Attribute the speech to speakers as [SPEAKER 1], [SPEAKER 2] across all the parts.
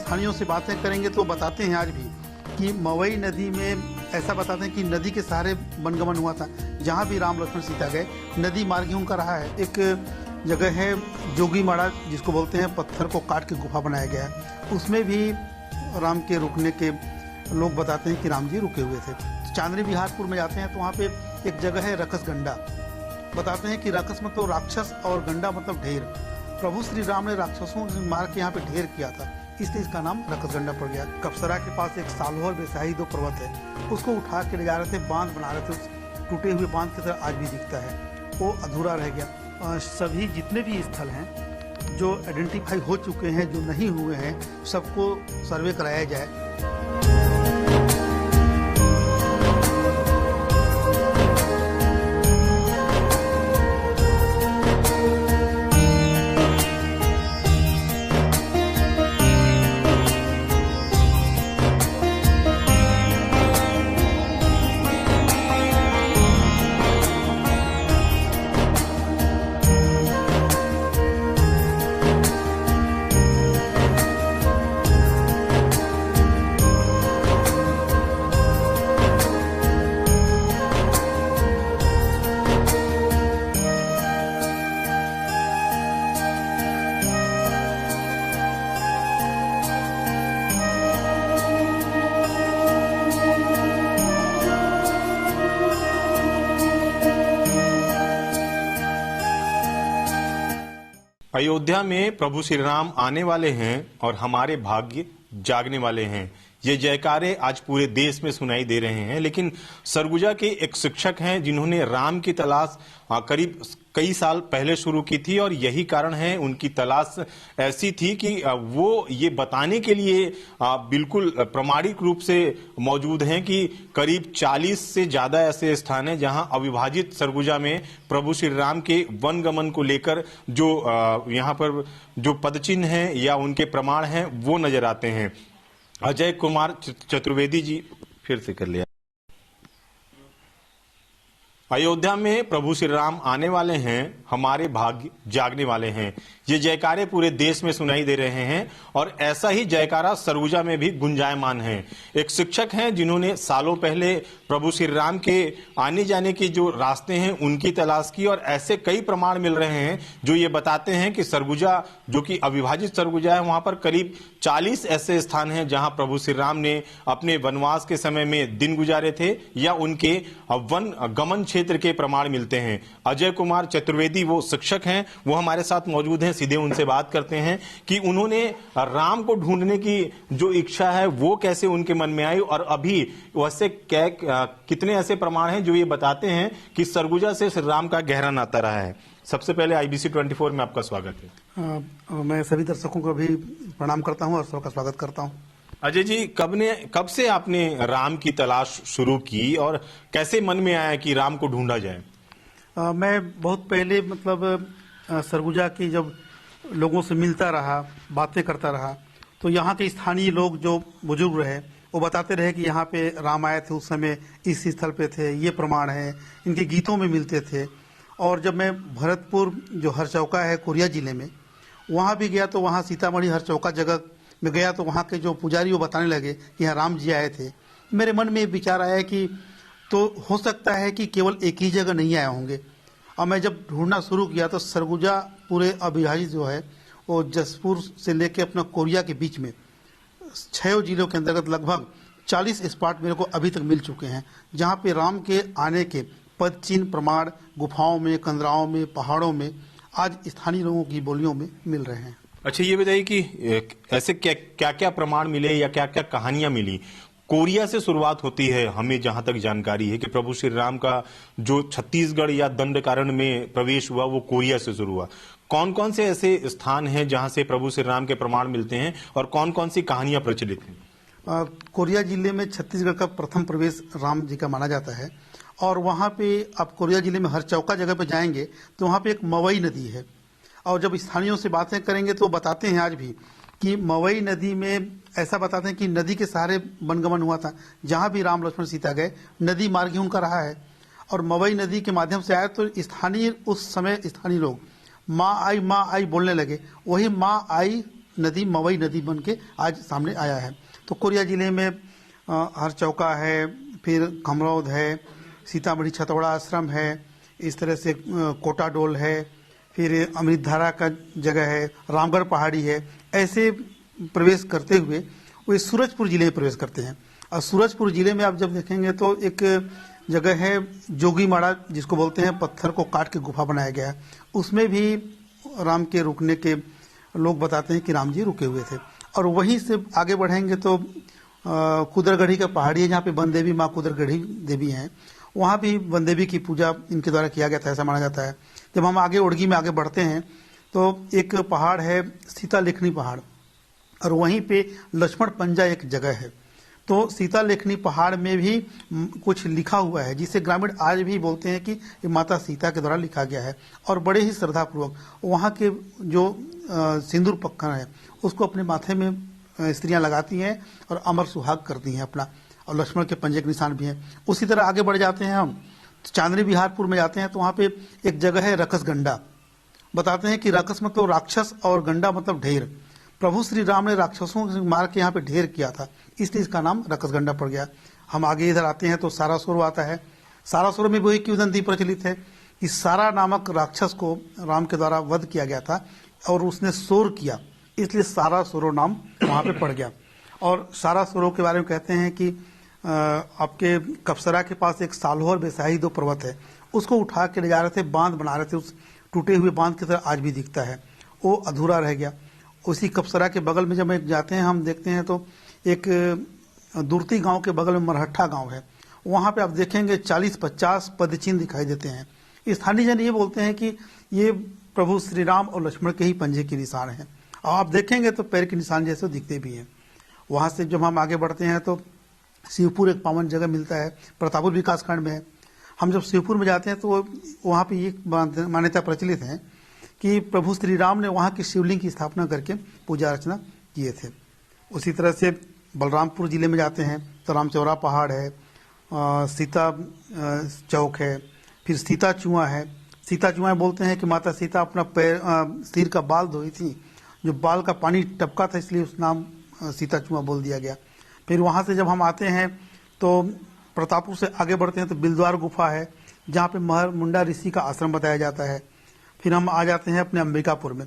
[SPEAKER 1] स्थानीयों से बातें करेंगे तो बताते हैं आज भी कि मवई नदी में ऐसा बताते हैं कि नदी के सहारे वनगमन हुआ था। जहाँ भी राम लक्ष्मण सीता गए नदी मार्ग ही उनका रहा है। एक जगह है जोगी माड़ा जिसको बोलते हैं, पत्थर को काट के गुफा बनाया गया है। उसमें भी राम के रुकने के लोग बताते हैं कि राम जी रुके हुए थे। चांदनी बिहारपुर में जाते हैं तो वहाँ पे एक जगह है रखस गंडा। बताते हैं कि रखस मतलब राक्षस और गंडा मतलब ढेर। प्रभु श्री राम ने राक्षसों से मार के यहाँ पे ढेर किया था, इसलिए इसका नाम रखस गंडा पड़ गया। कपसरा के पास एक सालोहर बेसाही दो पर्वत है, उसको उठा के ले जा रहे थे, बांध बना रहे थे। टूटे हुए बांध की तरह आज भी दिखता है, वो अधूरा रह गया। सभी जितने भी स्थल हैं जो आइडेंटिफाई हो चुके हैं, जो नहीं हुए हैं, सबको सर्वे कराया जाए।
[SPEAKER 2] अयोध्या में प्रभु श्री राम आने वाले हैं और हमारे भाग्य जागने वाले हैं, ये जयकारे आज पूरे देश में सुनाई दे रहे हैं। लेकिन सरगुजा के एक शिक्षक हैं जिन्होंने राम की तलाश करीब कई साल पहले शुरू की थी, और यही कारण है उनकी तलाश ऐसी थी कि वो ये बताने के लिए बिल्कुल प्रामाणिक रूप से मौजूद हैं कि करीब 40 से ज्यादा ऐसे स्थान हैं जहां अविभाजित सरगुजा में प्रभु श्री राम के वनगमन को लेकर जो यहाँ पर जो पदचिन्ह हैं या उनके प्रमाण हैं वो नजर आते हैं। अजय कुमार चतुर्वेदी जी फिर से कर लिया। अयोध्या में प्रभु श्री राम आने वाले हैं, हमारे भाग्य जागने वाले हैं, ये जयकारे पूरे देश में सुनाई दे रहे हैं, और ऐसा ही जयकारा सरगुजा में भी गुंजायमान है। एक शिक्षक हैं जिन्होंने सालों पहले प्रभु श्री राम के आने जाने के जो रास्ते हैं उनकी तलाश की, और ऐसे कई प्रमाण मिल रहे हैं जो ये बताते हैं कि सरगुजा जो कि अविभाजित सरगुजा है, वहां पर करीब 40 ऐसे स्थान हैं जहां प्रभु श्री राम ने अपने वनवास के समय में दिन गुजारे थे या उनके वन गमन क्षेत्र के प्रमाण मिलते हैं। अजय कुमार चतुर्वेदी वो शिक्षक हैं, वो हमारे साथ मौजूद हैं। सीधे उनसे बात करते हैं कि उन्होंने राम को ढूंढने की जो इच्छा है वो कैसे उनके मन में आई, और अभी वैसे कितने ऐसे प्रमाण हैं जो ये बताते हैं कि सरगुजा से श्री राम का गहरा नाता रहा है। सबसे पहले IBC 24 में आपका स्वागत है।
[SPEAKER 1] मैं सभी दर्शकों को भी प्रणाम करता हूं और सबका स्वागत करता हूं।
[SPEAKER 2] अजय जी, कब से आपने राम की तलाश शुरू की और कैसे मन में आया कि राम को ढूंढा जाए?
[SPEAKER 1] मैं बहुत पहले मतलब सरगुजा की जब लोगों से मिलता रहा, बातें करता रहा, तो यहाँ के स्थानीय लोग जो बुजुर्ग रहे वो बताते रहे कि यहाँ पे राम आए थे, उस समय इस स्थल पे थे, ये प्रमाण है, इनके गीतों में मिलते थे। और जब मैं भरतपुर जो हरचौका है कोरिया जिले में, वहाँ भी गया तो वहाँ सीतामढ़ी हरचौका जगह में गया तो वहाँ के जो पुजारी वो बताने लगे कि यहाँ राम जी आए थे। मेरे मन में विचार आया कि तो हो सकता है कि केवल एक ही जगह नहीं आए होंगे। और मैं जब ढूंढना शुरू किया तो सरगुजा पूरे अविभाजित जो है वो जसपुर से लेके अपना कोरिया के बीच में 6 जिलों के अंतर्गत लगभग 40 स्पॉट मेरे को अभी तक मिल चुके हैं, जहाँ पे राम के आने के पद चिन्ह प्रमाण गुफाओं में, कंदराओं में, पहाड़ों में आज स्थानीय लोगों की बोलियों में मिल रहे हैं।
[SPEAKER 2] अच्छा, ये बताइए कि ऐसे क्या क्या प्रमाण मिले या क्या क्या कहानियां मिली? कोरिया से शुरुआत होती है, हमें जहां तक जानकारी है कि प्रभु श्री राम का जो छत्तीसगढ़ या दंडकारण्य में प्रवेश हुआ वो कोरिया से शुरू हुआ। कौन कौन से ऐसे स्थान हैं जहां से प्रभु श्री राम के प्रमाण मिलते हैं और कौन कौन सी कहानियां प्रचलित हैं?
[SPEAKER 1] कोरिया जिले में छत्तीसगढ़ का प्रथम प्रवेश राम जी का माना जाता है, और वहाँ पे आप कोरिया जिले में हरचौका जगह पे जाएंगे तो वहाँ पे एक मवई नदी है, और जब स्थानीयों से बातें करेंगे तो बताते हैं आज भी कि मवई नदी में ऐसा बताते हैं कि नदी के सहारे वनगमन हुआ था। जहाँ भी राम लक्ष्मण सीता गए नदी मार्ग ही उनका रहा है, और मवई नदी के माध्यम से आए तो स्थानीय उस समय स्थानीय लोग माँ आई बोलने लगे। वही माँ आई नदी मवई नदी बन के आज सामने आया है। तो कोरिया जिले में हरचौका है, फिर खमरौद है, सीतामढ़ी छतौड़ा आश्रम है, इस तरह से कोटाडोल है, फिर अमृतधारा का जगह है, रामगढ़ पहाड़ी है। ऐसे प्रवेश करते हुए वो सूरजपुर जिले में प्रवेश करते हैं। और सूरजपुर जिले में आप जब देखेंगे तो एक जगह है जोगी माड़ा, जिसको बोलते हैं पत्थर को काट के गुफा बनाया गया है। उसमें भी राम के रुकने के लोग बताते हैं कि राम जी रुके हुए थे। और वहीं से आगे बढ़ेंगे तो कुदरगढ़ी का पहाड़ी है, जहाँ पे वन देवी माँ कुदरगढ़ी देवी हैं। वहाँ भी वन देवी की पूजा इनके द्वारा किया गया था, ऐसा माना जाता है। जब हम आगे उड़गी में आगे बढ़ते हैं तो एक पहाड़ है सीता लेखनी पहाड़, और वहीं पे लक्ष्मण पंजा एक जगह है। तो सीता लेखनी पहाड़ में भी कुछ लिखा हुआ है, जिसे ग्रामीण आज भी बोलते हैं कि ये माता सीता के द्वारा लिखा गया है। और बड़े ही श्रद्धापूर्वक वहाँ के जो सिंदूर पक्खन है उसको अपने माथे में स्त्रियां लगाती हैं और अमर सुहाग करती हैं अपना, और लक्ष्मण के पंजे के निशान भी हैं। उसी तरह आगे बढ़ जाते हैं हम, तो चांदनी बिहारपुर में जाते हैं तो वहाँ पे एक जगह है रकसगंडा। बताते हैं कि रकस मतलब राक्षस और गंडा मतलब ढेर। प्रभु श्री राम ने राक्षसों को मार के यहाँ पे ढेर किया था, इसलिए इसका नाम रकसगंडा पड़ गया। हम आगे इधर आते हैं तो सारासुर आता है। सारासुर में वही किंवदंती प्रचलित है कि सारा नामक राक्षस को राम के द्वारा वध किया गया था और उसने शोर किया, इसलिए सारासुर नाम वहाँ पे पड़ गया। और सारासुरों के बारे में कहते हैं कि आपके कपसरा के पास एक साल्होर बेसाही दो पर्वत है, उसको उठा के ले जा रहे थे, बांध बना रहे थे। उस टूटे हुए बांध की तरह आज भी दिखता है, वो अधूरा रह गया। उसी कपसरा के बगल में जब जाते हैं हम देखते हैं तो एक दुर्ती गांव के बगल में मरहट्ठा गांव है। वहां पे आप देखेंगे 40-50 पदचिन्ह दिखाई देते हैं। स्थानीय जन ये बोलते हैं कि ये प्रभु श्री राम और लक्ष्मण के ही पंजे के निशान हैं, और आप देखेंगे तो पैर के निशान जैसे दिखते भी हैं। वहां से जब हम आगे बढ़ते हैं तो शिवपुर एक पावन जगह मिलता है, प्रतापपुर विकासखंड में है। हम जब शिवपुर में जाते हैं तो वहाँ पे ये मान्यता प्रचलित है कि प्रभु श्री राम ने वहाँ की शिवलिंग की स्थापना करके पूजा अर्चना किए थे। उसी तरह से बलरामपुर जिले में जाते हैं तो रामचौरा पहाड़ है, सीता चौक है, फिर सीता चुआ है। सीता चुआ बोलते हैं कि माता सीता अपना पैर सिर का बाल धोई थी, जो बाल का पानी टपका था, इसलिए उस नाम सीता चुआ बोल दिया गया। फिर वहाँ से जब हम आते हैं तो प्रतापपुर से आगे बढ़ते हैं तो बिलद्वार गुफा है, जहाँ पे महर मुंडा ऋषि का आश्रम बताया जाता है। फिर हम आ जाते हैं अपने अंबिकापुर में।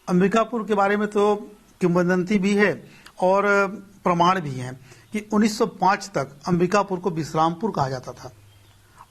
[SPEAKER 1] अंबिकापुर के बारे में तो किंवदंती भी है और प्रमाण भी है कि 1905 तक अंबिकापुर को विश्रामपुर कहा जाता था।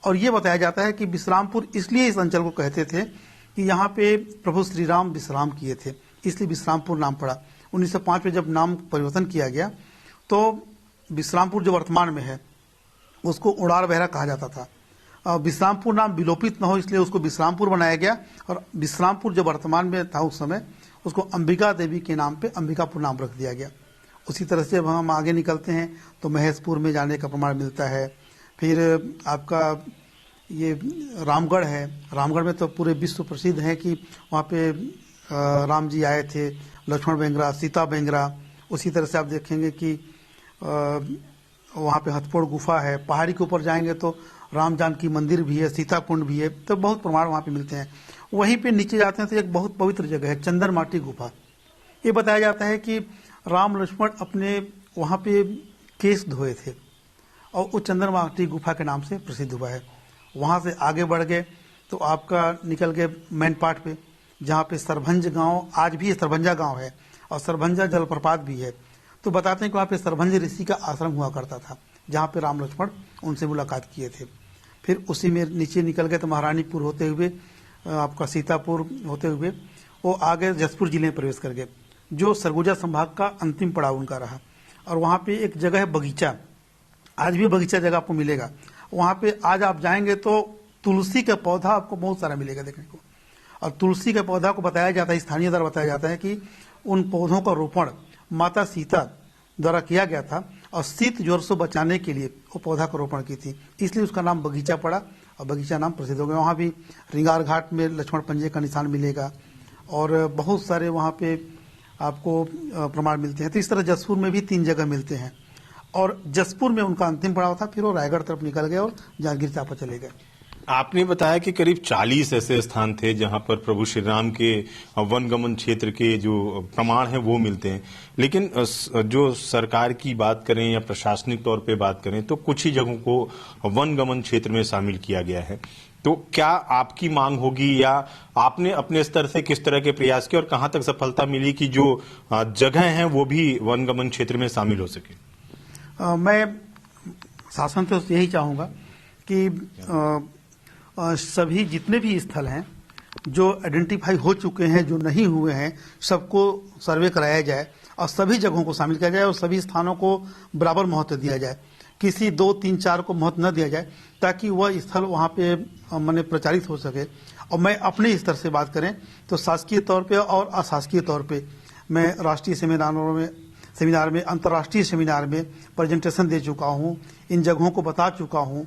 [SPEAKER 1] और ये बताया जाता है कि विश्रामपुर इसलिए इस अंचल को कहते थे कि यहाँ पे प्रभु श्री राम विश्राम किए थे, इसलिए विश्रामपुर नाम पड़ा। 1905 में जब नाम परिवर्तन किया गया तो विश्रामपुर जो वर्तमान में है उसको उड़ार बहरा कहा जाता था। विश्रामपुर नाम विलोपित न हो इसलिए उसको विश्रामपुर बनाया गया, और विश्रामपुर जो वर्तमान में था उस समय उसको अंबिका देवी के नाम पे अंबिकापुर नाम रख दिया गया। उसी तरह से जब हम आगे निकलते हैं तो महेशपुर में जाने का प्रमाण मिलता है। फिर आपका ये रामगढ़ है, रामगढ़ में तो पूरे विश्व प्रसिद्ध है कि वहाँ पे राम जी आए थे, लक्ष्मण बेंगरा, सीता बेंगरा। उसी तरह से आप देखेंगे कि वहाँ पे हथपोड़ गुफा है। पहाड़ी के ऊपर जाएंगे तो राम जानकी मंदिर भी है, सीता कुंड भी है, तो बहुत प्रमाण वहाँ पे मिलते हैं। वहीं पे नीचे जाते हैं तो एक बहुत पवित्र जगह है चंदन माटी गुफा। ये बताया जाता है कि राम लक्ष्मण अपने वहाँ पे केस धोए थे और वो चंदन माटी गुफा के नाम से प्रसिद्ध हुआ है। वहाँ से आगे बढ़ गए तो आपका निकल गए मैन पाट पे, जहाँ पे सरभंज गांव आज भी सरभंजा गांव है और सरभंजा जलप्रपात भी है। तो बताते हैं कि वहाँ पे सरभंज ऋषि का आश्रम हुआ करता था, जहाँ पे राम लक्ष्मण उनसे मुलाकात किए थे। फिर उसी में नीचे निकल गए तो महारानीपुर होते हुए आपका सीतापुर होते हुए वो आगे जसपुर जिले में प्रवेश कर गए, जो सरगुजा संभाग का अंतिम पड़ाव उनका रहा। और वहाँ पे एक जगह है बगीचा, आज भी बगीचा जगह आपको मिलेगा। वहाँ पे आज आप जाएंगे तो तुलसी का पौधा आपको बहुत सारा मिलेगा देखने को। और तुलसी के पौधा को बताया जाता है, स्थानीय द्वारा बताया जाता है कि उन पौधों का रोपण माता सीता द्वारा किया गया था और शीत ज्वर से बचाने के लिए वो पौधा का रोपण की थी, इसलिए उसका नाम बगीचा पड़ा और बगीचा नाम प्रसिद्ध हो गया। वहाँ भी रिंगार घाट में लक्ष्मण पंजे का निशान मिलेगा और बहुत सारे वहाँ पे आपको प्रमाण मिलते हैं। तो इस तरह जसपुर में भी 3 जगह मिलते हैं और जसपुर में उनका अंतिम पड़ाव था। फिर वो रायगढ़ तरफ निकल गए और जांजगीर चांपा चले गए।
[SPEAKER 2] आपने बताया कि करीब 40 ऐसे स्थान थे जहां पर प्रभु श्री राम के वनगमन क्षेत्र के जो प्रमाण हैं वो मिलते हैं, लेकिन जो सरकार की बात करें या प्रशासनिक तौर पे बात करें तो कुछ ही जगहों को वनगमन क्षेत्र में शामिल किया गया है। तो क्या आपकी मांग होगी या आपने अपने स्तर से किस तरह के प्रयास किए और कहां तक सफलता मिली कि जो जगह हैं वो भी वनगमन क्षेत्र में शामिल हो सके?
[SPEAKER 1] मैं शासन से तो यही चाहूंगा कि सभी जितने भी स्थल हैं जो आइडेंटिफाई हो चुके हैं, जो नहीं हुए हैं, सबको सर्वे कराया जाए और सभी जगहों को शामिल किया जाए और सभी स्थानों को बराबर महत्व दिया जाए। किसी 2, 3, 4 को महत्व न दिया जाए ताकि वह स्थल वहाँ पे माने प्रचारित हो सके। और मैं अपने स्तर से बात करें तो शासकीय तौर पे और अशासकीय तौर पे मैं राष्ट्रीय सेमिनार में अंतर्राष्ट्रीय सेमिनार में प्रेजेंटेशन दे चुका हूँ, इन जगहों को बता चुका हूँ।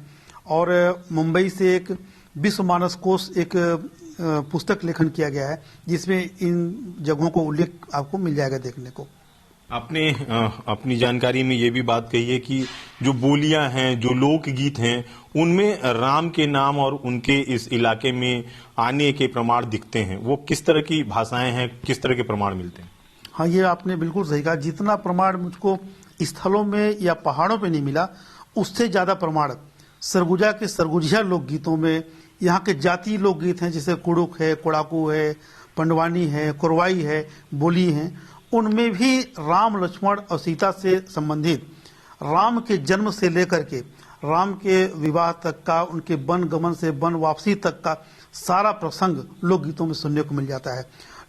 [SPEAKER 1] और मुंबई से एक विश्व मानस कोश एक पुस्तक लेखन किया गया है जिसमें इन जगहों को उल्लेख आपको मिल जाएगा देखने को।
[SPEAKER 2] आपने अपनी जानकारी में ये भी बात कही है कि जो बोलियां हैं, जो लोकगीत हैं, उनमें राम के नाम और उनके इस इलाके में आने के प्रमाण दिखते हैं। वो किस तरह की भाषाएं हैं, किस तरह के प्रमाण मिलते हैं?
[SPEAKER 1] हाँ, ये आपने बिल्कुल सही कहा। जितना प्रमाण मुझको स्थलों में या पहाड़ों पे नहीं मिला, उससे ज्यादा प्रमाण सरगुजा के सरगुजिया लोकगीतों में, यहाँ के जातीय लोकगीत हैं जैसे कुड़ुक है, कोड़ाकू है, पंडवानी है, कोरवाई है, बोली है, उनमें भी राम, लक्ष्मण और सीता से संबंधित राम के जन्म से लेकर के राम के विवाह तक का, उनके वन गमन से वन वापसी तक का सारा प्रसंग लोकगीतों में सुनने को मिल जाता है।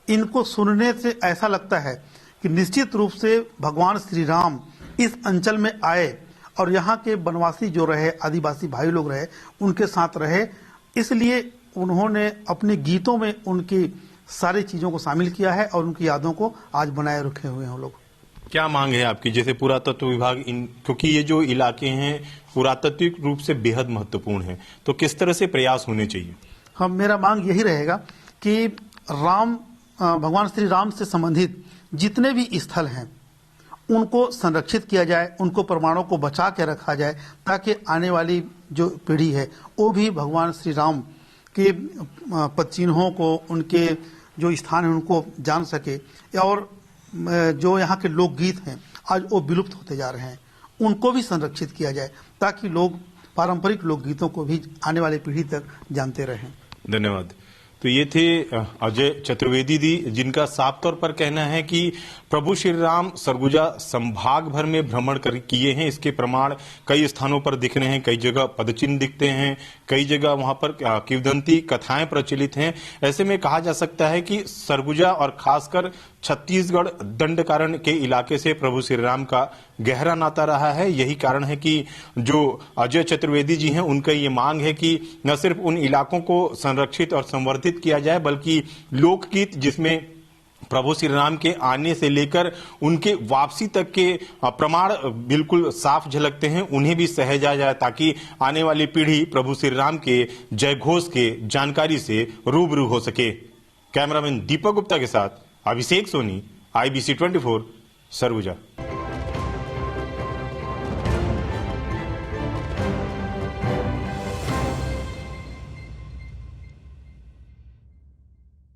[SPEAKER 1] इनको सुनने से ऐसा लगता है कि निश्चित रूप से भगवान श्री राम इस अंचल में आए और यहाँ के वनवासी जो रहे, आदिवासी भाई लोग रहे, उनके साथ रहे, इसलिए उन्होंने अपने गीतों में उनकी सारी चीजों को शामिल किया है और उनकी यादों को आज बनाए रखे हुए हैं लोग।
[SPEAKER 2] क्या मांग है आपकी? जैसे पुरातत्व विभाग क्योंकि ये जो इलाके हैं पुरातात्विक रूप से बेहद महत्वपूर्ण है, तो किस तरह से प्रयास होने चाहिए?
[SPEAKER 1] हम मेरा मांग यही रहेगा कि भगवान श्री राम से संबंधित जितने भी स्थल हैं उनको संरक्षित किया जाए, उनको प्रमाणों को बचा के रखा जाए ताकि आने वाली जो पीढ़ी है वो भी भगवान श्री राम के पदचिन्हों को, उनके जो स्थान है उनको जान सके। और जो यहाँ के लोकगीत हैं आज वो विलुप्त होते जा रहे हैं, उनको भी संरक्षित किया जाए ताकि लोग पारंपरिक लोकगीतों को भी आने वाली पीढ़ी तक जानते रहें।
[SPEAKER 2] धन्यवाद। तो ये थे अजय चतुर्वेदी जी, जिनका साफ तौर पर कहना है कि प्रभु श्री राम सरगुजा संभाग भर में भ्रमण किए हैं। इसके प्रमाण कई स्थानों पर दिख रहे हैं, कई जगह पदचिन्ह दिखते हैं, कई जगह वहां पर किंवदंती कथाएं प्रचलित हैं। ऐसे में कहा जा सकता है कि सरगुजा और खासकर छत्तीसगढ़ दंडकारण्य के इलाके से प्रभु श्री राम का गहरा नाता रहा है। यही कारण है कि जो अजय चतुर्वेदी जी हैं उनका ये मांग है कि न सिर्फ उन इलाकों को संरक्षित और संवर्धित किया जाए बल्कि लोकगीत जिसमें प्रभु श्री राम के आने से लेकर उनके वापसी तक के प्रमाण बिल्कुल साफ झलकते हैं, उन्हें भी सहेजा जाए ताकि आने वाली पीढ़ी प्रभु श्री राम के जय घोष के जानकारी से रूबरू हो सके। कैमरामैन दीपक गुप्ता के साथ अभिषेक सोनी, IBC 24, सरगुजा।